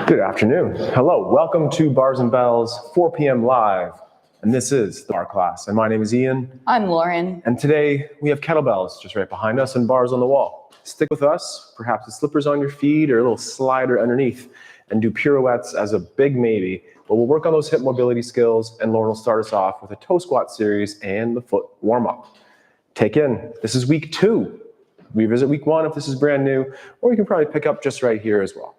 Good afternoon. Hello, welcome to Bars and Bells 4 p.m. live. And this is the bar class. And my name is Ian. I'm Lauren. And today we have kettlebells just right behind us and bars on the wall. Stick with us, perhaps the slippers on your feet or a little slider underneath, and do pirouettes as a big maybe. But we'll work on those hip mobility skills, and Lauren will start us off with a toe squat series and the foot warm-up. Take in, this is week 2. Revisit week 1 if this is brand new, or you can probably pick up just right here as well.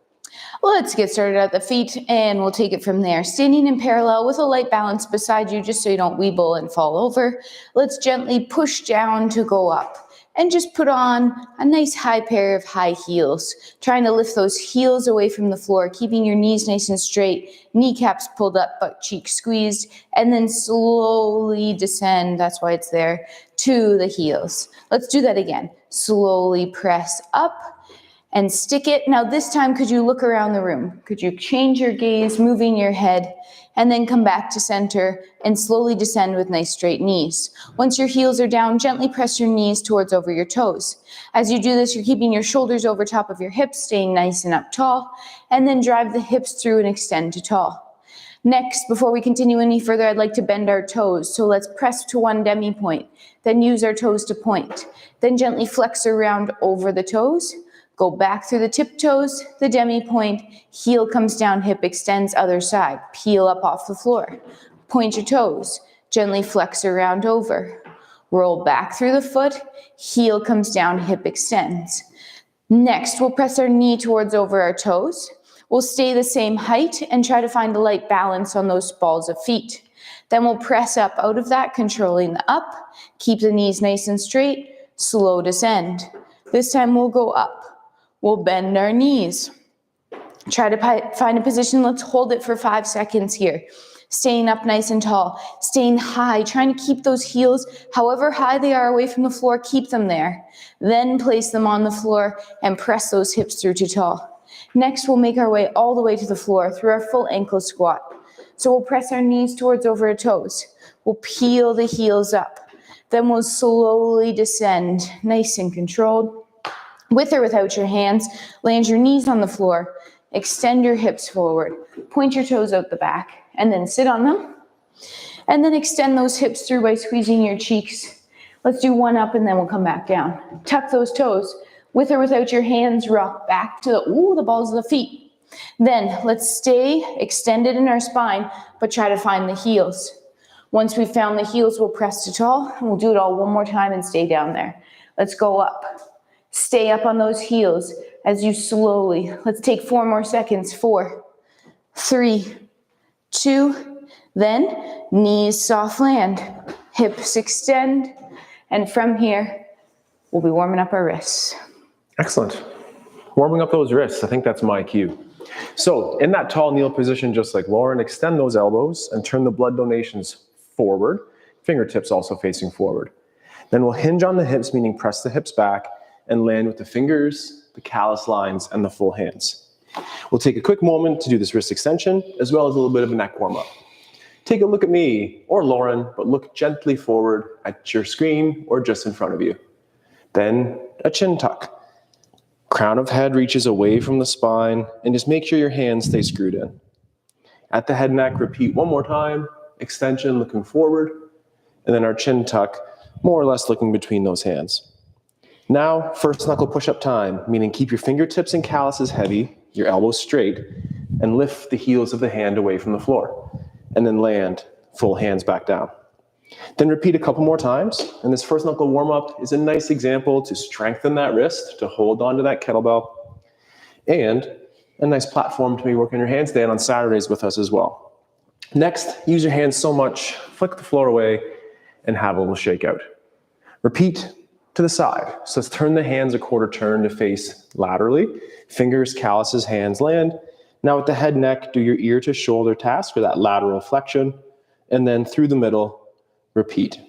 Let's get started at the feet and we'll take it from there. Standing in parallel with a light balance beside you just so you don't weeble and fall over. Let's gently push down to go up and just put on a nice high pair of high heels. Trying to lift those heels away from the floor, keeping your knees nice and straight, kneecaps pulled up, butt cheeks squeezed, and then slowly descend, that's why it's there, to the heels. Let's do that again. Slowly press up and stick it. Now this time, could you look around the room? Could you change your gaze, moving your head, and then come back to center and slowly descend with nice straight knees. Once your heels are down, gently press your knees towards over your toes. As you do this, you're keeping your shoulders over top of your hips, staying nice and up tall, and then drive the hips through and extend to tall. Next, before we continue any further, I'd like to bend our toes. So let's press to one demi-point, then use our toes to point. Then gently flex around over the toes. Go back through the tiptoes, the demi-point, heel comes down, hip extends, other side. Peel up off the floor. Point your toes, gently flex around over. Roll back through the foot, heel comes down, hip extends. Next, we'll press our knee towards over our toes. We'll stay the same height and try to find a light balance on those balls of feet. Then we'll press up out of that, controlling the up. Keep the knees nice and straight, slow descend. This time we'll go up. We'll bend our knees. Try to find a position. Let's hold it for 5 seconds here. Staying up nice and tall, staying high, trying to keep those heels, however high they are away from the floor, keep them there. Then place them on the floor and press those hips through to tall. Next, we'll make our way all the way to the floor through our full ankle squat. So we'll press our knees towards over our toes. We'll peel the heels up. Then we'll slowly descend, nice and controlled. With or without your hands, land your knees on the floor, extend your hips forward, point your toes out the back, and then sit on them. And then extend those hips through by squeezing your cheeks. Let's do one up and then we'll come back down. Tuck those toes. With or without your hands, rock back to the balls of the feet. Then let's stay extended in our spine, but try to find the heels. Once we've found the heels, we'll press to tall, and we'll do it all one more time and stay down there. Let's go up. Stay up on those heels as you slowly, let's take 4 more seconds. 4, 3, 2, then knees soft land, hips extend, and from here, we'll be warming up our wrists. Excellent. Warming up those wrists, I think that's my cue. So in that tall kneel position, just like Lauren, extend those elbows and turn the blood donations forward, fingertips also facing forward. Then we'll hinge on the hips, meaning press the hips back, and land with the fingers, the callus lines, and the full hands. We'll take a quick moment to do this wrist extension, as well as a little bit of a neck warm-up. Take a look at me, or Lauren, but look gently forward at your screen or just in front of you. Then a chin tuck. Crown of head reaches away from the spine, and just make sure your hands stay screwed in. At the head neck, repeat one more time, extension looking forward, and then our chin tuck, more or less looking between those hands. Now, first knuckle push-up time, meaning keep your fingertips and calluses heavy, your elbows straight, and lift the heels of the hand away from the floor. And then land, full hands back down. Then repeat a couple more times, and this first knuckle warm-up is a nice example to strengthen that wrist, to hold onto that kettlebell, and a nice platform to be working your handstand on Saturdays with us as well. Next, use your hands so much, flick the floor away, and have a little shakeout. Repeat to the side. So let's turn the hands a quarter turn to face laterally. Fingers, calluses, hands land. Now with the head neck, do your ear to shoulder task for that lateral flexion. And then through the middle, repeat.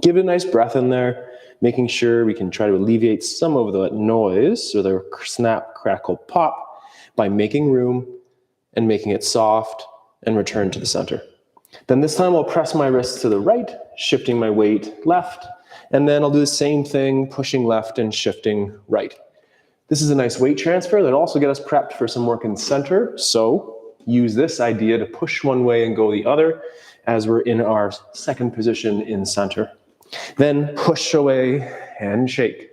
Give it a nice breath in there, making sure we can try to alleviate some of the noise or the snap, crackle, pop by making room and making it soft and return to the center. Then this time I'll press my wrists to the right, shifting my weight left. And then I'll do the same thing, pushing left and shifting right. This is a nice weight transfer that also get us prepped for some work in center. So use this idea to push one way and go the other as we're in our second position in center. Then push away and shake.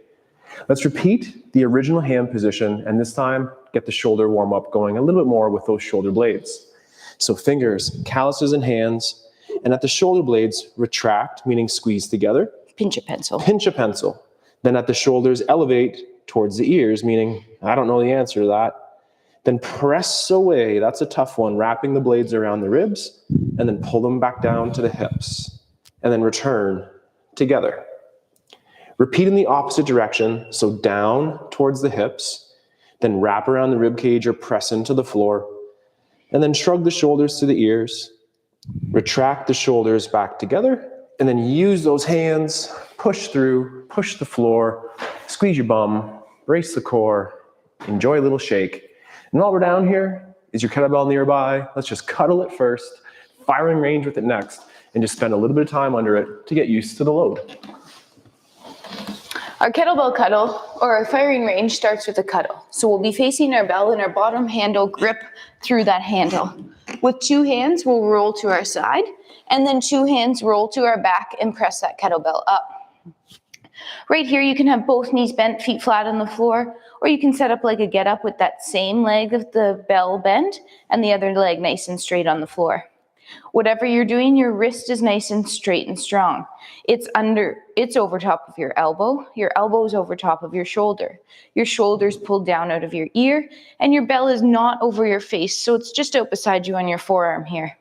Let's repeat the original hand position, and this time get the shoulder warm up going a little bit more with those shoulder blades. So fingers, calluses, and hands, and at the shoulder blades, retract, meaning squeeze together. Pinch a pencil. Pinch a pencil. Then at the shoulders, elevate towards the ears, meaning I don't know the answer to that. Then press away, that's a tough one, wrapping the blades around the ribs, and then pull them back down to the hips. And then return together. Repeat in the opposite direction, so down towards the hips, then wrap around the rib cage or press into the floor, and then shrug the shoulders to the ears, retract the shoulders back together, and then use those hands, push through, push the floor, squeeze your bum, brace the core, enjoy a little shake. And while we're down here, is your kettlebell nearby? Let's just cuddle it first, firing range with it next, and just spend a little bit of time under it to get used to the load. Our kettlebell cuddle, or our firing range, starts with a cuddle. So we'll be facing our bell and our bottom handle grip through that handle. With two hands, we'll roll to our side, and then two hands roll to our back and press that kettlebell up. Right here, you can have both knees bent, feet flat on the floor, or you can set up like a get up with that same leg of the bell bent and the other leg nice and straight on the floor. Whatever you're doing, your wrist is nice and straight and strong. It's over top of your elbow's over top of your shoulder's pulled down out of your ear, and your bell is not over your face, so it's just out beside you on your forearm here.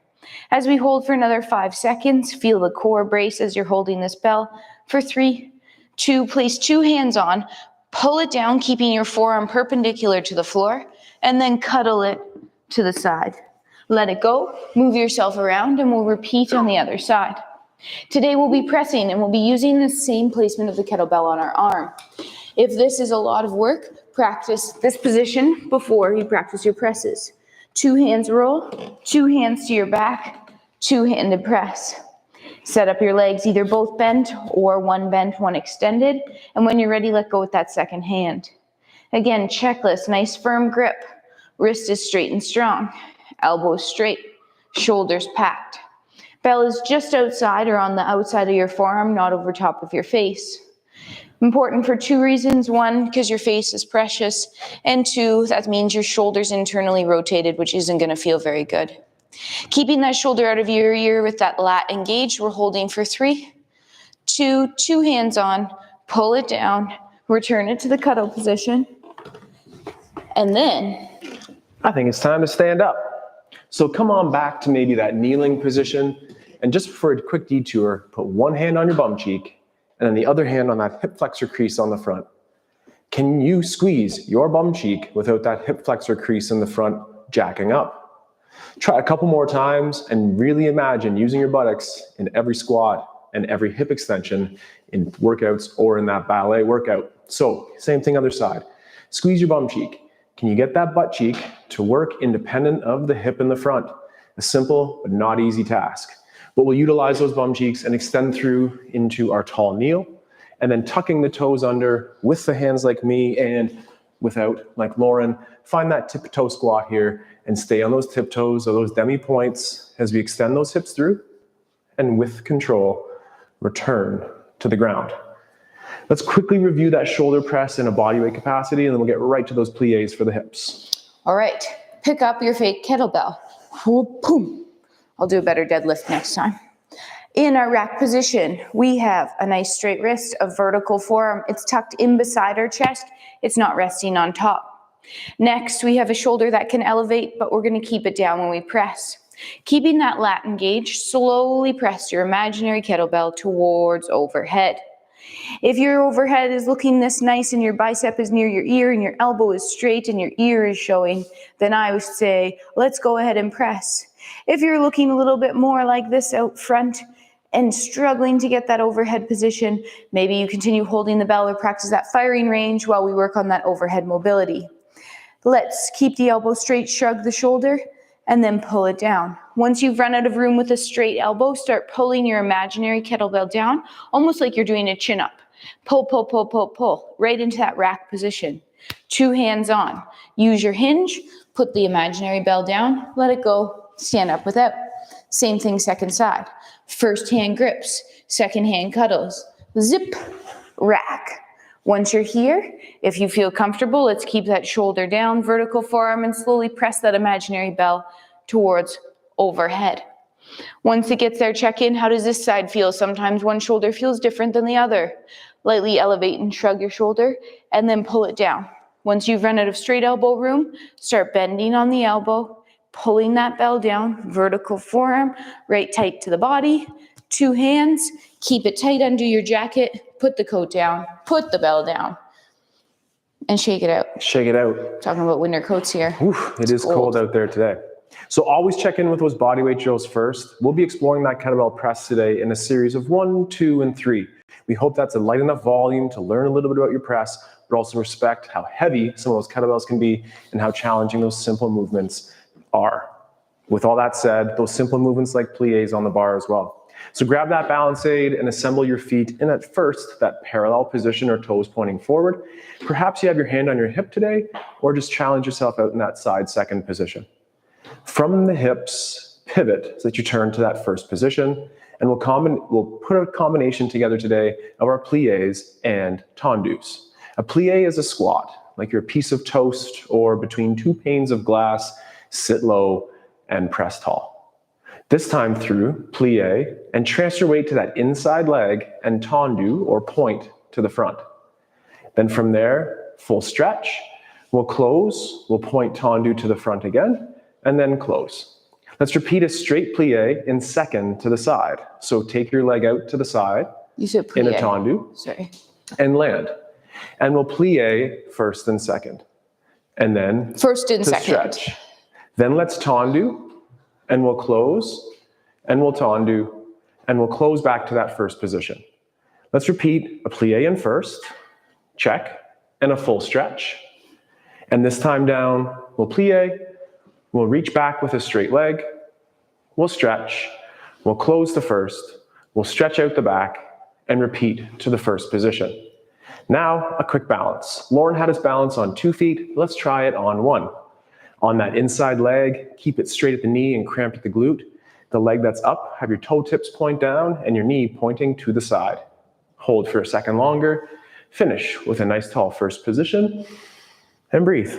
As we hold for another 5 seconds, feel the core brace as you're holding this bell. For 3, 2, place 2 hands on, pull it down, keeping your forearm perpendicular to the floor, and then cuddle it to the side. Let it go, move yourself around, and we'll repeat on the other side. Today we'll be pressing, and we'll be using the same placement of the kettlebell on our arm. If this is a lot of work, practice this position before you practice your presses. 2 hands roll, 2 hands to your back, 2-handed press. Set up your legs either both bent or one bent, one extended, and when you're ready, let go with that second hand. Again, checklist, nice firm grip. Wrist is straight and strong. Elbows straight, shoulders packed. Bell is just outside or on the outside of your forearm, not over top of your face. Important for 2 reasons. 1, because your face is precious, and 2, that means your shoulder's internally rotated, which isn't going to feel very good. Keeping that shoulder out of your ear with that lat engaged, we're holding for 3, 2, 2 hands on, pull it down, return it to the cuddle position, and then I think it's time to stand up. So come on back to maybe that kneeling position, and just for a quick detour, put one hand on your bum cheek, and then the other hand on that hip flexor crease on the front. Can you squeeze your bum cheek without that hip flexor crease in the front jacking up? Try a couple more times and really imagine using your buttocks in every squat and every hip extension in workouts or in that ballet workout. So same thing other side. Squeeze your bum cheek. Can you get that butt cheek to work independent of the hip in the front? A simple but not easy task. But we'll utilize those bum cheeks and extend through into our tall kneel, and then tucking the toes under with the hands like me and without like Lauren. Find that tip-toe squat here and stay on those tiptoes or those demi points as we extend those hips through, and with control, return to the ground. Let's quickly review that shoulder press in a bodyweight capacity, and then we'll get right to those pliés for the hips. All right, pick up your fake kettlebell. Boom. I'll do a better deadlift next time. In our rack position, we have a nice straight wrist, a vertical forearm. It's tucked in beside our chest. It's not resting on top. Next, we have a shoulder that can elevate, but we're going to keep it down when we press. Keeping that lat engaged, slowly press your imaginary kettlebell towards overhead. If your overhead is looking this nice and your bicep is near your ear and your elbow is straight and your ear is showing, then I would say, let's go ahead and press. If you're looking a little bit more like this out front and struggling to get that overhead position, maybe you continue holding the bell or practice that firing range while we work on that overhead mobility. Let's keep the elbow straight, shrug the shoulder, and then pull it down. Once you've run out of room with a straight elbow, start pulling your imaginary kettlebell down, almost like you're doing a chin-up. Pull, pull, pull, pull, pull, right into that rack position. 2 hands on. Use your hinge, put the imaginary bell down, let it go, stand up without. Same thing second side. First hand grips, second hand cuddles. Zip, rack. Once you're here, if you feel comfortable, let's keep that shoulder down, vertical forearm, and slowly press that imaginary bell towards overhead. Once it gets there, check in. How does this side feel? Sometimes one shoulder feels different than the other. Lightly elevate and shrug your shoulder, and then pull it down. Once you've run out of straight elbow room, start bending on the elbow, pulling that bell down, vertical forearm, right tight to the body, 2 hands, keep it tight under your jacket, put the coat down, put the bell down, and shake it out. Shake it out. Talking about winter coats here. Oof, it is cold out there today. So always check in with those bodyweight drills first. We'll be exploring that kettlebell press today in a series of 1, 2, and 3. We hope that's a light enough volume to learn a little bit about your press, but also respect how heavy some of those kettlebells can be and how challenging those simple movements are. With all that said, those simple movements like pliés on the bar as well. So grab that balance aid and assemble your feet in at first that parallel position or toes pointing forward. Perhaps you have your hand on your hip today, or just challenge yourself out in that side second position. From the hips, pivot so that you turn to that first position, and we'll put a combination together today of our pliés and tendus. A plié is a squat, like you're a piece of toast or between 2 panes of glass, sit low and press tall. This time through plié and transfer weight to that inside leg and tendu or point to the front. Then from there, full stretch. We'll close, we'll point tendu to the front again, and then close. Let's repeat a straight plié in second to the side. So take your leg out to the side. You said plié. In a tendu. Sorry. And land. And we'll plié first and second. And then first and second. Stretch. Then let's tendu. And we'll close, and we'll tendu, and we'll close back to that first position. Let's repeat a plié in first, check, and a full stretch. And this time down, we'll plié, we'll reach back with a straight leg, we'll stretch, we'll close the first, we'll stretch out the back, and repeat to the first position. Now, a quick balance. Lauren had us balance on 2 feet, let's try it on 1. On that inside leg, keep it straight at the knee and cramped at the glute. The leg that's up, have your toe tips point down and your knee pointing to the side. Hold for a second longer. Finish with a nice tall first position. And breathe.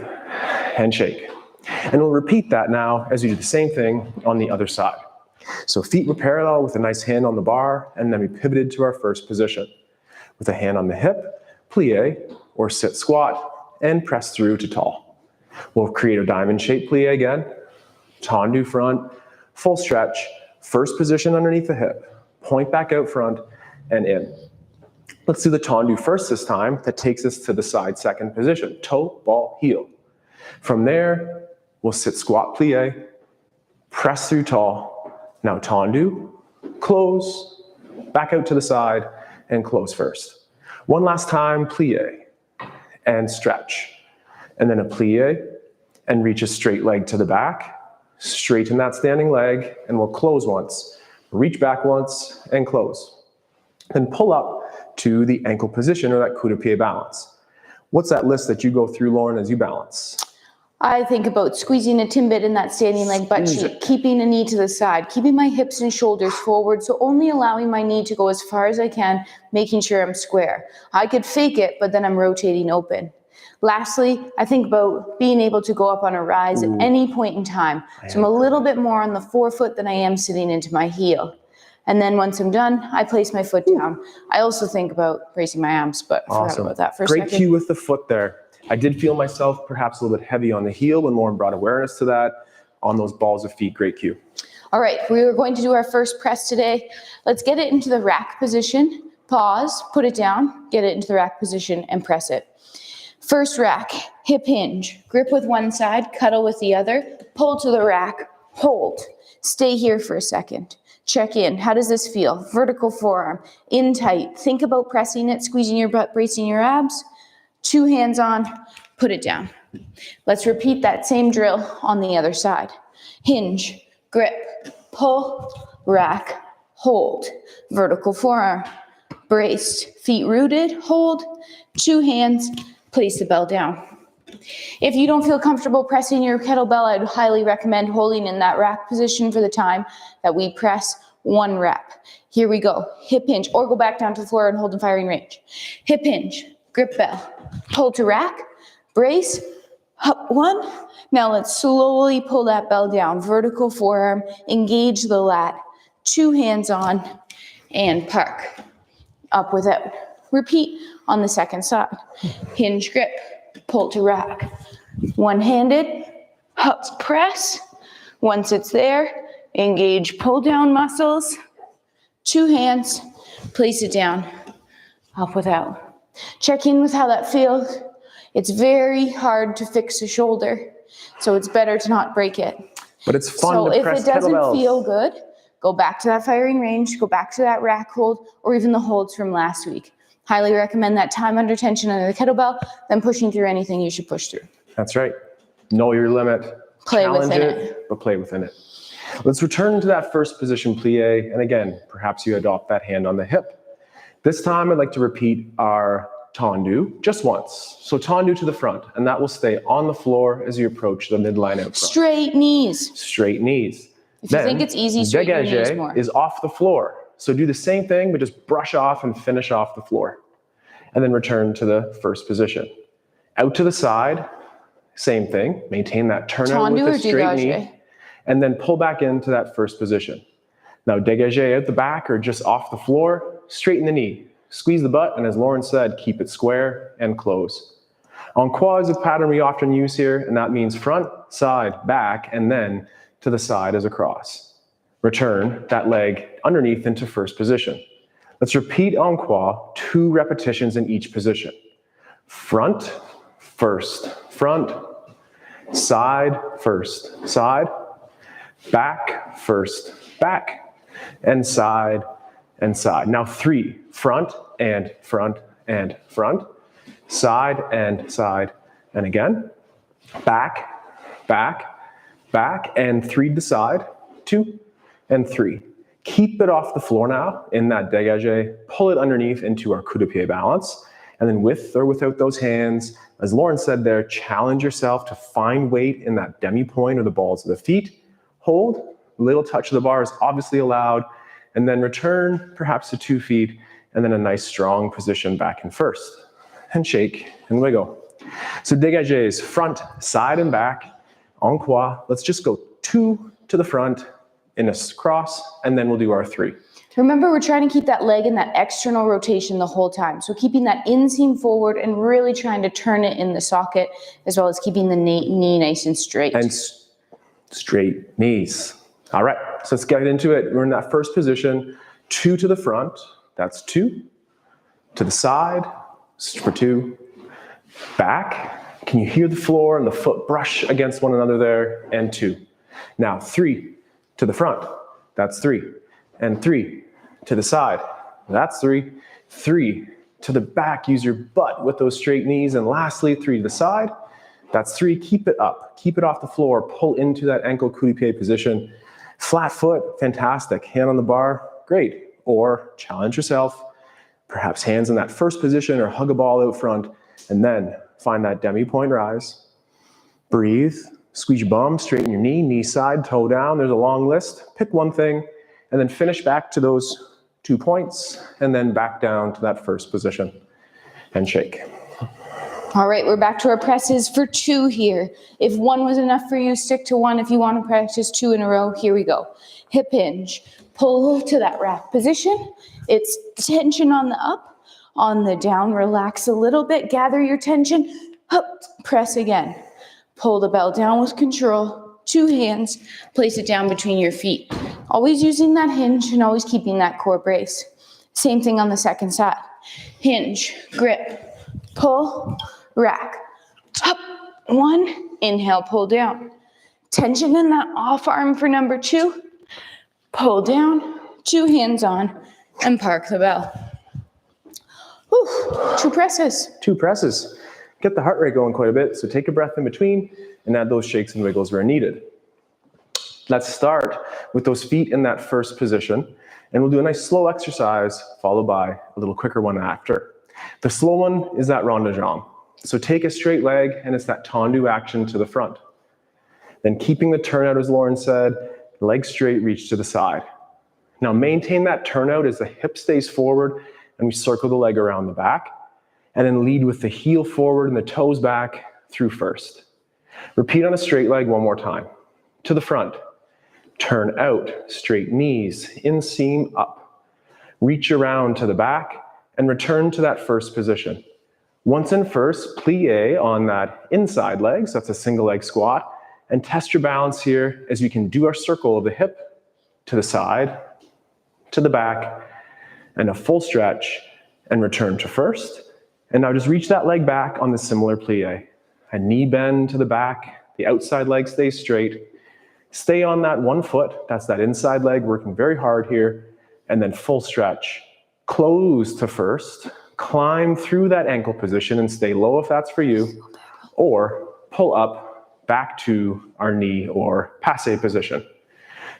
And shake. And we'll repeat that now as you do the same thing on the other side. So feet were parallel with a nice hand on the bar, and then we pivoted to our first position. With a hand on the hip, plié or sit squat, and press through to tall. We'll create a diamond shape plié again, tendu front, full stretch, first position underneath the hip, point back out front and in. Let's do the tendu first this time. That takes us to the side second position, toe, ball, heel. From there, we'll sit squat plié, press through tall, now tendu, close, back out to the side and close first. One last time, plié and stretch. And then a plié, and reach a straight leg to the back, straighten that standing leg, and we'll close once, reach back once, and close. Then pull up to the ankle position or that coup de pied balance. What's that list that you go through, Lauren, as you balance? I think about squeezing a timbit in that standing leg butt cheek, keeping a knee to the side, keeping my hips and shoulders forward, so only allowing my knee to go as far as I can, making sure I'm square. I could fake it, but then I'm rotating open. Lastly, I think about being able to go up on a rise at any point in time. So I'm a little bit more on the forefoot than I am sitting into my heel. And then once I'm done, I place my foot down. I also think about bracing my abs, but I forgot about that for a second. Great cue with the foot there. I did feel myself perhaps a little bit heavy on the heel when Lauren brought awareness to that. On those balls of feet, great cue. All right, we are going to do our first press today. Let's get it into the rack position. Pause, put it down, get it into the rack position, and press it. First rack, hip hinge. Grip with one side, cuddle with the other. Pull to the rack, hold. Stay here for a second. Check in. How does this feel? Vertical forearm, in tight. Think about pressing it, squeezing your butt, bracing your abs. 2 hands on, put it down. Let's repeat that same drill on the other side. Hinge, grip, pull, rack, hold. Vertical forearm, braced, feet rooted, hold, 2 hands, place the bell down. If you don't feel comfortable pressing your kettlebell, I'd highly recommend holding in that rack position for the time that we press 1 rep. Here we go. Hip hinge, or go back down to the floor and hold in firing range. Hip hinge, grip bell, hold to rack, brace, up 1. Now let's slowly pull that bell down. Vertical forearm, engage the lat, 2 hands on, and park. Up without. Repeat on the second side. Hinge grip, pull to rack. One-handed, up press. Once it's there, engage pull down muscles. 2 hands, place it down, up without. Check in with how that feels. It's very hard to fix a shoulder, so it's better to not break it. But it's fun to press kettlebells. So if it doesn't feel good, go back to that firing range, go back to that rack hold, or even the holds from last week. Highly recommend that time under tension under the kettlebell, then pushing through anything you should push through. That's right. Know your limit. Challenge within it, but play within it. Let's return to that first position plie. And again, perhaps you adopt that hand on the hip. This time I'd like to repeat our tendu just once. So tendu to the front, and that will stay on the floor as you approach the midline out front. Straight knees. Straight knees. If you think it's easy, straighten your knees more. Is off the floor. So do the same thing, but just brush off and finish off the floor. And then return to the first position. Out to the side, same thing. Maintain that turnout with the straight knee. And then pull back into that first position. Now dégagé out the back or just off the floor, straighten the knee. Squeeze the butt, and as Lauren said, keep it square and close. En croix is a pattern we often use here, and that means front, side, back, and then to the side as a cross. Return that leg underneath into first position. Let's repeat en croix 2 repetitions in each position. Front, first, front, side, first, side, back, first, back, and side, and side. Now 3, front, and front, and front, side, and again, back, back, back, and 3 to the side, 2, and 3. Keep it off the floor now in that dégagé. Pull it underneath into our coup de pied balance. And then with or without those hands, as Lauren said there, challenge yourself to find weight in that demi-point or the balls of the feet. Hold, little touch of the bar is obviously allowed, and then return perhaps to 2 feet, and then a nice strong position back in first. And shake and wiggle. So dégagés, front, side, and back, en croix. Let's just go 2 to the front in a cross, and then we'll do our 3. Remember, we're trying to keep that leg in that external rotation the whole time. So keeping that inseam forward and really trying to turn it in the socket, as well as keeping the knee nice and straight. And straight knees. All right, so let's get into it. We're in that first position, 2 to the front. That's 2. To the side, for 2. Back. Can you hear the floor and the foot brush against one another there? And 2. Now 3 to the front. That's 3. And 3 to the side. That's 3. 3 to the back. Use your butt with those straight knees. And lastly, 3 to the side. That's 3. Keep it up. Keep it off the floor. Pull into that ankle coup de pied position. Flat foot, fantastic. Hand on the bar, great. Or challenge yourself. Perhaps hands in that first position or hug a ball out front. And then find that demi-point rise. Breathe. Squeeze your bum, straighten your knee side, toe down. There's a long list. Pick one thing, and then finish back to those 2 points, and then back down to that first position, and shake. All right, we're back to our presses for 2 here. If 1 was enough for you, stick to 1. If you want to practice 2 in a row, here we go. Hip hinge, pull to that rack position. It's tension on the up, on the down, relax a little bit, gather your tension, up, press again. Pull the bell down with control, 2 hands, place it down between your feet. Always using that hinge and always keeping that core brace. Same thing on the second side. Hinge, grip, pull, rack, up, 1, inhale, pull down. Tension in that off arm for number 2. Pull down, 2 hands on, and park the bell. Whew, 2 presses. 2 presses. Get the heart rate going quite a bit, so take a breath in between and add those shakes and wiggles where needed. Let's start with those feet in that first position. And we'll do a nice slow exercise followed by a little quicker one after. The slow one is that rond de jambe. So take a straight leg and it's that tendu action to the front. Then keeping the turnout, as Lauren said, leg straight, reach to the side. Now maintain that turnout as the hip stays forward and we circle the leg around the back. And then lead with the heel forward and the toes back through first. Repeat on a straight leg one more time. To the front. Turn out, straight knees, inseam up. Reach around to the back and return to that first position. Once in first, plie on that inside leg, so that's a single leg squat, and test your balance here as we can do our circle of the hip to the side, to the back, and a full stretch, and return to first. And now just reach that leg back on the similar plie. A knee bend to the back, the outside leg stays straight. Stay on that one foot, that's that inside leg, working very hard here, and then full stretch. Close to first, climb through that ankle position and stay low if that's for you, or pull up back to our knee or passe position.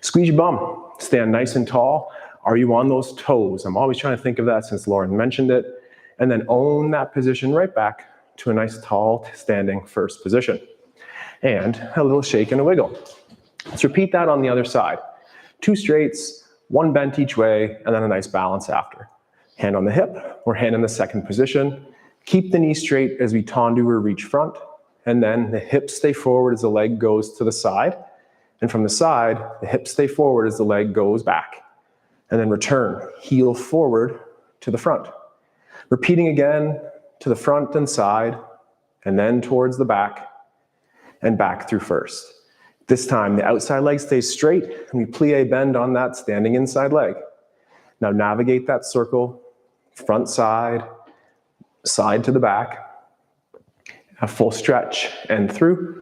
Squeeze your bum, stand nice and tall. Are you on those toes? I'm always trying to think of that since Lauren mentioned it. And then own that position right back to a nice tall standing first position. And a little shake and a wiggle. Let's repeat that on the other side. 2 straights, 1 bent each way, and then a nice balance after. Hand on the hip or hand in the second position. Keep the knee straight as we tendu or reach front. And then the hips stay forward as the leg goes to the side. And from the side, the hips stay forward as the leg goes back. And then return, heel forward to the front. Repeating again to the front and side, and then towards the back, and back through first. This time, the outside leg stays straight, and we plie bend on that standing inside leg. Now navigate that circle, front side, side to the back, a full stretch and through,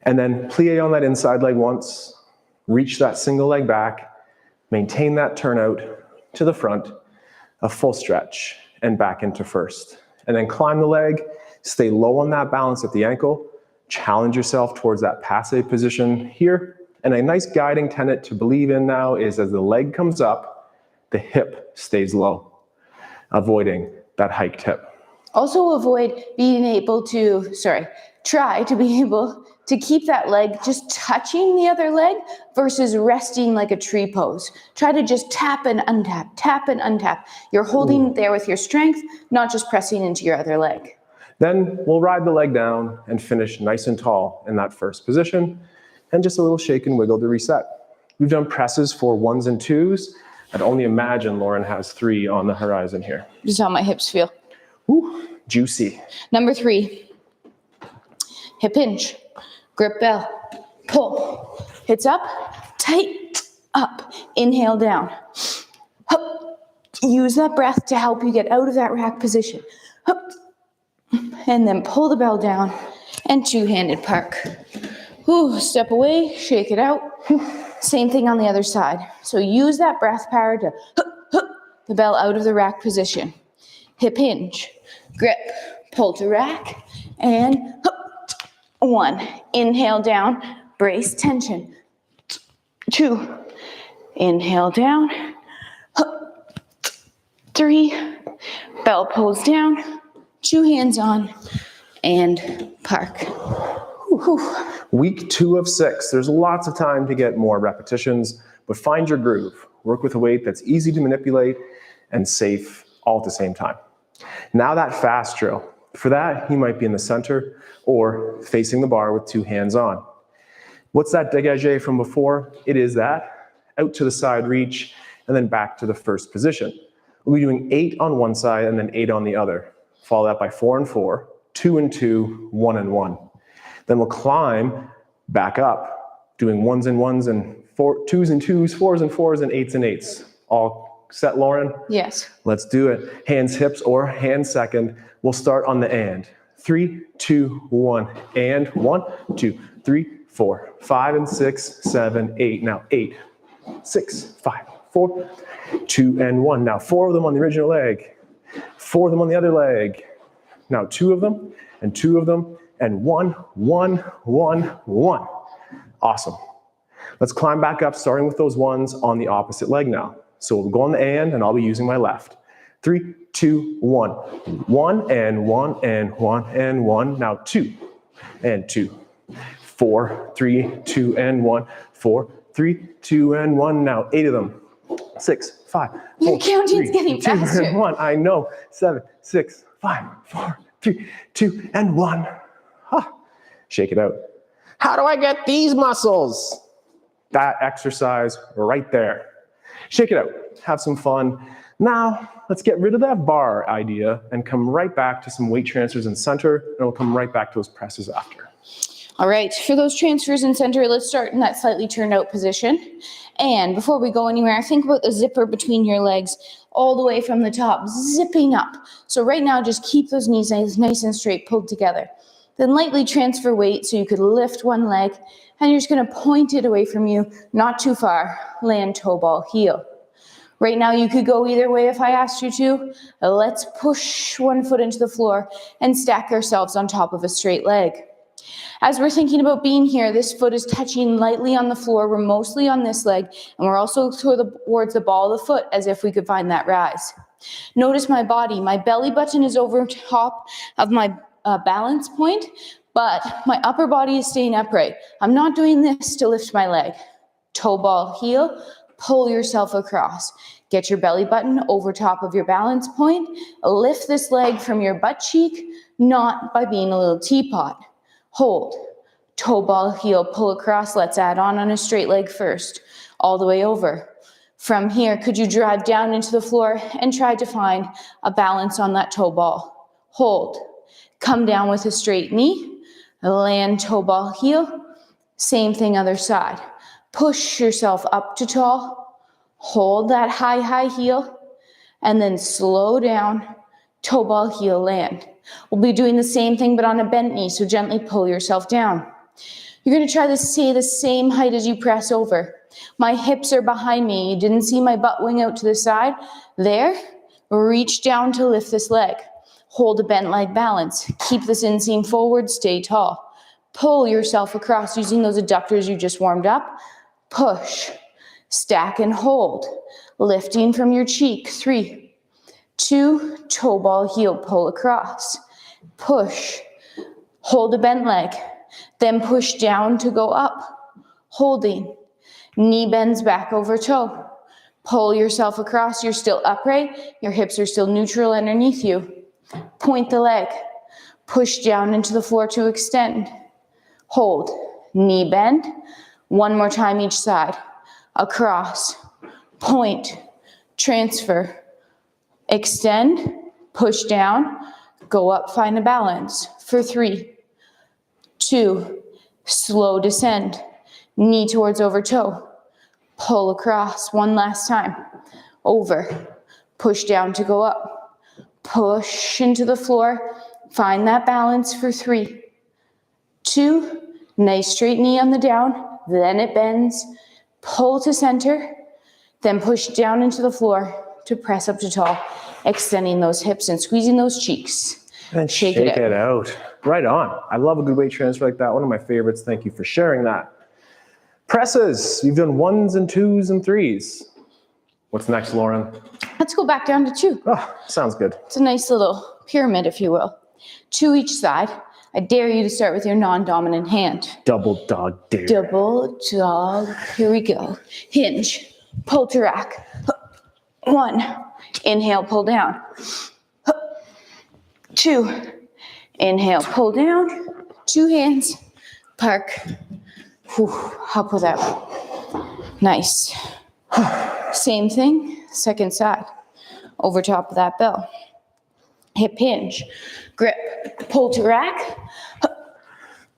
and then plie on that inside leg once, reach that single leg back, maintain that turnout to the front, a full stretch, and back into first. And then climb the leg, stay low on that balance at the ankle, challenge yourself towards that passe position here. And a nice guiding tenet to believe in now is as the leg comes up, the hip stays low, avoiding that hiked hip. Also avoid being able to, try to be able to keep that leg just touching the other leg versus resting like a tree pose. Try to just tap and untap, tap and untap. You're holding there with your strength, not just pressing into your other leg. Then we'll ride the leg down and finish nice and tall in that first position, and just a little shake and wiggle to reset. We've done presses for 1s and 2s. I'd only imagine Lauren has 3 on the horizon here. This is how my hips feel. Ooh, juicy. Number 3, hip hinge, grip bell, pull, hips up, tight, up, inhale down. Hup. Use that breath to help you get out of that rack position. Hup. And then pull the bell down and 2-handed park. Ooh, step away, shake it out. Same thing on the other side. So use that breath power to the bell out of the rack position. Hip hinge, grip, pull to rack, and 1. Inhale down, brace tension. 2. Inhale down. 3. Bell pulls down. 2 hands on, and park. Week 2 of 6. There's lots of time to get more repetitions, but find your groove. Work with a weight that's easy to manipulate and safe all at the same time. Now that fast drill. For that, you might be in the center or facing the bar with 2 hands on. What's that dégagé from before? It is that out to the side reach and then back to the first position. We'll be doing 8 on one side and then 8 on the other. Follow that by 4 and 4, 2 and 2, 1 and 1. Then we'll climb back up, doing 1s and 1s and 2s and 2s, 4s and 4s, and 8s and 8s. All set, Lauren? Yes. Let's do it. Hands hips or hands second. We'll start on the and. 3, 2, 1, and 1, 2, 3, 4, 5 and 6, 7, 8. Now 8, 6, 5, 4, 2 and 1. Now 4 of them on the original leg. 4 of them on the other leg. Now 2 of them, and 2 of them, and 1, 1, 1, 1. Awesome. Let's climb back up, starting with those 1s on the opposite leg now. So we'll go on the and I'll be using my left. 3, 2, 1. 1 and 1 and 1 and 1. Now 2 and 2. 4, 3, 2 and 1. 4, 3, 2 and 1. Now 8 of them. 6, 5, 4, Your counting's 3, getting 2 faster. and 1. I know. 7, 6, 5, 4, 3, 2 and 1. Ha. Shake it out. How do I get these muscles? That exercise right there. Shake it out. Have some fun. Now, let's get rid of that bar idea and come right back to some weight transfers in center, and we'll come right back to those presses after. All right, for those transfers in center, let's start in that slightly turned out position. And before we go anywhere, think about the zipper between your legs all the way from the top, zipping up. So right now, just keep those knees nice and straight, pulled together. Then lightly transfer weight so you could lift one leg, and you're just gonna point it away from you, not too far, land toe ball heel. Right now, you could go either way if I asked you to. Let's push one foot into the floor and stack ourselves on top of a straight leg. As we're thinking about being here, this foot is touching lightly on the floor. We're mostly on this leg, and we're also towards the ball of the foot as if we could find that rise. Notice my body. My belly button is over top of my balance point, but my upper body is staying upright. I'm not doing this to lift my leg. Toe ball heel, pull yourself across. Get your belly button over top of your balance point. Lift this leg from your butt cheek, not by being a little teapot. Hold. Toe ball heel, pull across. Let's add on a straight leg first, all the way over. From here, could you drive down into the floor and try to find a balance on that toe ball? Hold. Come down with a straight knee. Land toe ball heel. Same thing other side. Push yourself up to tall. Hold that high heel. And then slow down. Toe ball heel land. We'll be doing the same thing but on a bent knee, so gently pull yourself down. You're going to try to stay the same height as you press over. My hips are behind me. You didn't see my butt wing out to the side? There. Reach down to lift this leg. Hold a bent leg balance. Keep this inseam forward. Stay tall. Pull yourself across using those adductors you just warmed up. Push. Stack and hold. Lifting from your cheek. 3, 2, toe ball heel, pull across. Push. Hold a bent leg. Then push down to go up. Holding. Knee bends back over toe. Pull yourself across. You're still upright. Your hips are still neutral underneath you. Point the leg. Push down into the floor to extend. Hold. Knee bend. One more time each side. Across. Point. Transfer. Extend, push down, go up, find a balance for 3, 2, slow descend, knee towards over toe, pull across, one last time, over, push down to go up, push into the floor, find that balance for 3, 2, nice straight knee on the down, then it bends, pull to center, then push down into the floor to press up to tall, extending those hips and squeezing those cheeks. And shake it out. Right on. I love a good weight transfer like that. One of my favorites. Thank you for sharing that. Presses. You've done 1s and 2s and 3s. What's next, Lauren? Let's go back down to 2. Oh, sounds good. It's a nice little pyramid, if you will. 2 each side. I dare you to start with your non-dominant hand. Double dog dare. Double dog. Here we go. Hinge. Pull to rack. 1. Inhale, pull down. 2. Inhale, pull down. 2 hands. Park. Hop with that. Nice. Same thing, second side. Over top of that bell. Hip hinge. Grip. Pull to rack.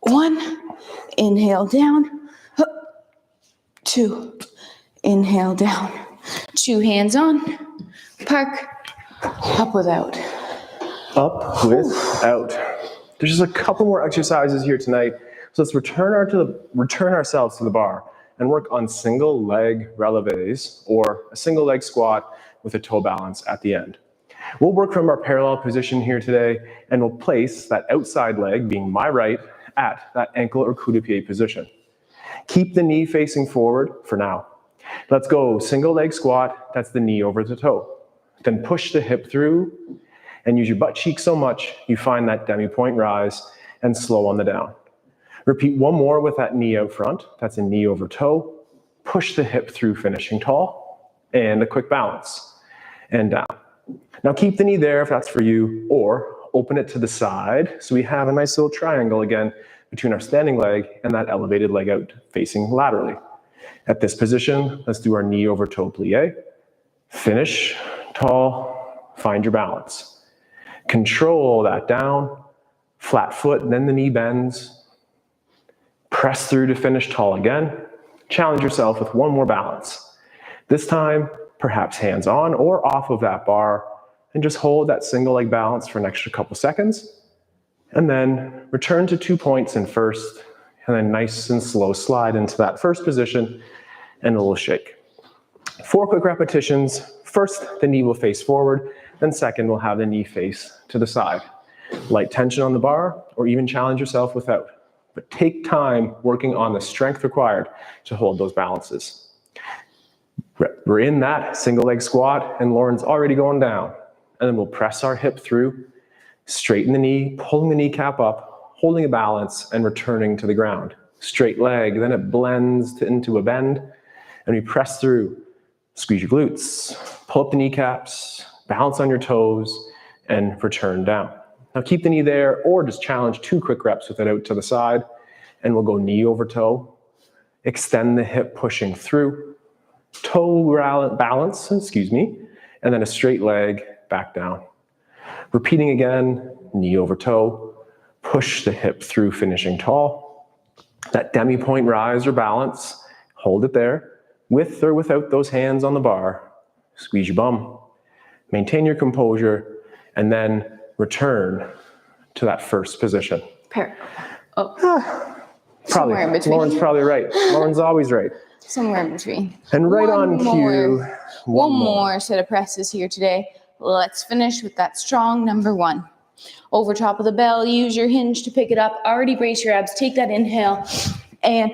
1. Inhale down. 2. Inhale down. 2 hands on. Park. Up without. Up without. There's just a couple more exercises here tonight. So let's return ourselves to the bar and work on single leg releves or a single leg squat with a toe balance at the end. We'll work from our parallel position here today and we'll place that outside leg, being my right, at that ankle or coup de pied position. Keep the knee facing forward for now. Let's go single leg squat. That's the knee over the toe. Then push the hip through and use your butt cheek so much you find that demi-point rise and slow on the down. Repeat one more with that knee out front. That's a knee over toe. Push the hip through, finishing tall, and a quick balance, and down. Now keep the knee there if that's for you, or open it to the side so we have a nice little triangle again between our standing leg and that elevated leg out facing laterally. At this position, let's do our knee over toe plie. Finish tall, find your balance. Control that down, flat foot, then the knee bends. Press through to finish tall again. Challenge yourself with one more balance. This time, perhaps hands on or off of that bar, and just hold that single leg balance for an extra couple seconds. And then return to 2 points in first, and then nice and slow slide into that first position and a little shake. 4 quick repetitions. First, the knee will face forward, then second, we'll have the knee face to the side. Light tension on the bar, or even challenge yourself without. But take time working on the strength required to hold those balances. We're in that single leg squat, and Lauren's already going down. And then we'll press our hip through, straighten the knee, pulling the kneecap up, holding a balance, and returning to the ground. Straight leg, then it blends into a bend, and we press through. Squeeze your glutes, pull up the kneecaps, balance on your toes, and return down. Now keep the knee there, or just challenge 2 quick reps with it out to the side, and we'll go knee over toe. Extend the hip, pushing through. Toe balance, and then a straight leg back down. Repeating again, knee over toe, push the hip through, finishing tall. That demi-point rise or balance, hold it there, with or without those hands on the bar. Squeeze your bum, maintain your composure, and then return to that first position. Somewhere in between. Lauren's probably right. Lauren's always right. Somewhere in between. And right on cue. One more set of presses here today. Let's finish with that strong number 1. Over top of the bell, use your hinge to pick it up. Already brace your abs. Take that inhale and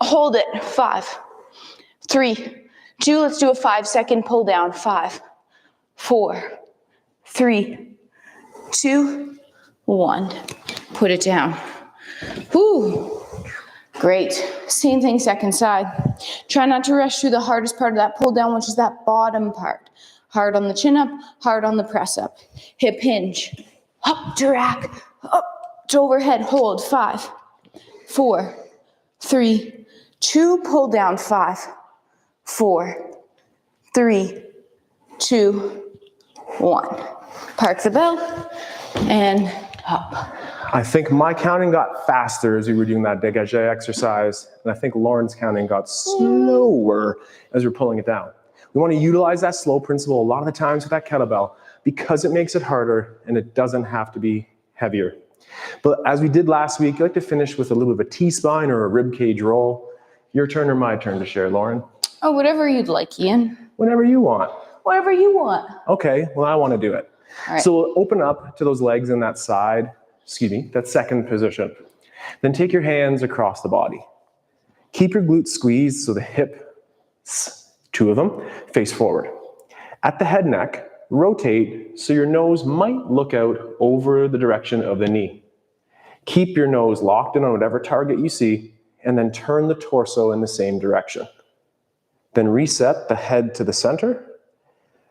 hold it. 5, 3, 2. Let's do a 5-second pull down. 5, 4, 3, 2, 1. Put it down. Whew. Great. Same thing, second side. Try not to rush through the hardest part of that pull down, which is that bottom part. Hard on the chin up, hard on the press up. Hip hinge. Up to rack, up to overhead. Hold. 5, 4, 3, 2. Pull down. 5, 4, 3, 2, 1. Park the bell and up. I think my counting got faster as we were doing that dégagé exercise, and I think Lauren's counting got slower as we're pulling it down. We want to utilize that slow principle a lot of the times with that kettlebell because it makes it harder and it doesn't have to be heavier. But as we did last week, I like to finish with a little bit of a T-spine or a rib cage roll. Your turn or my turn to share, Lauren? Oh, whatever you'd like, Ian. Whatever you want. Whatever you want. Okay, well, I want to do it. All right. So we'll open up to those legs in that side, that second position. Then take your hands across the body. Keep your glutes squeezed so the hips, 2 of them, face forward. At the head neck, rotate so your nose might look out over the direction of the knee. Keep your nose locked in on whatever target you see, and then turn the torso in the same direction. Then reset the head to the center.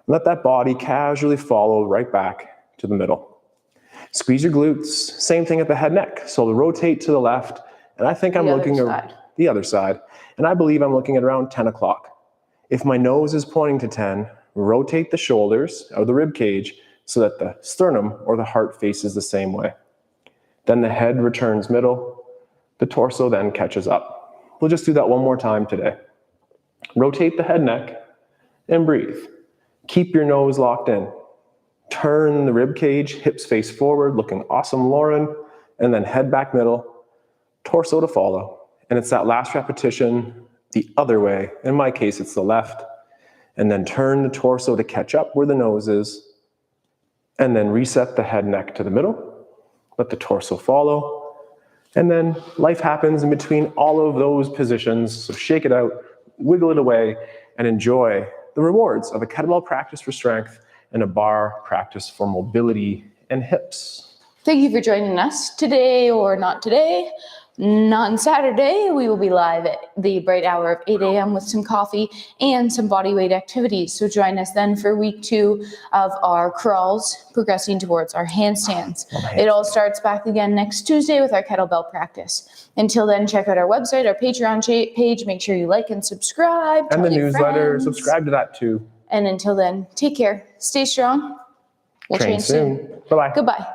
Let that body casually follow right back to the middle. Squeeze your glutes, same thing at the head neck. So rotate to the left, and I think I'm looking at the other side, and I believe I'm looking at around 10 o'clock. If my nose is pointing to 10, rotate the shoulders out of the rib cage so that the sternum or the heart faces the same way. Then the head returns middle, the torso then catches up. We'll just do that one more time today. Rotate the head neck and breathe. Keep your nose locked in. Turn the rib cage, hips face forward, looking awesome, Lauren, and then head back middle, torso to follow. And it's that last repetition the other way. In my case, it's the left. And then turn the torso to catch up where the nose is. And then reset the head neck to the middle. Let the torso follow. And then life happens in between all of those positions. So shake it out. wiggle it away, and enjoy the rewards of a kettlebell practice for strength and a bar practice for mobility and hips. Thank you for joining us today or not today. On Saturday, we will be live at the bright hour of 8 a.m. with some coffee and some bodyweight activities. So join us then for week 2 of our crawls, progressing towards our handstands. It all starts back again next Tuesday with our kettlebell practice. Until then, check out our website, our Patreon page. Make sure you like and subscribe. And the newsletter, friends. subscribe to that too. And until then, take care, stay strong. We'll Train soon. Bye-bye. Goodbye.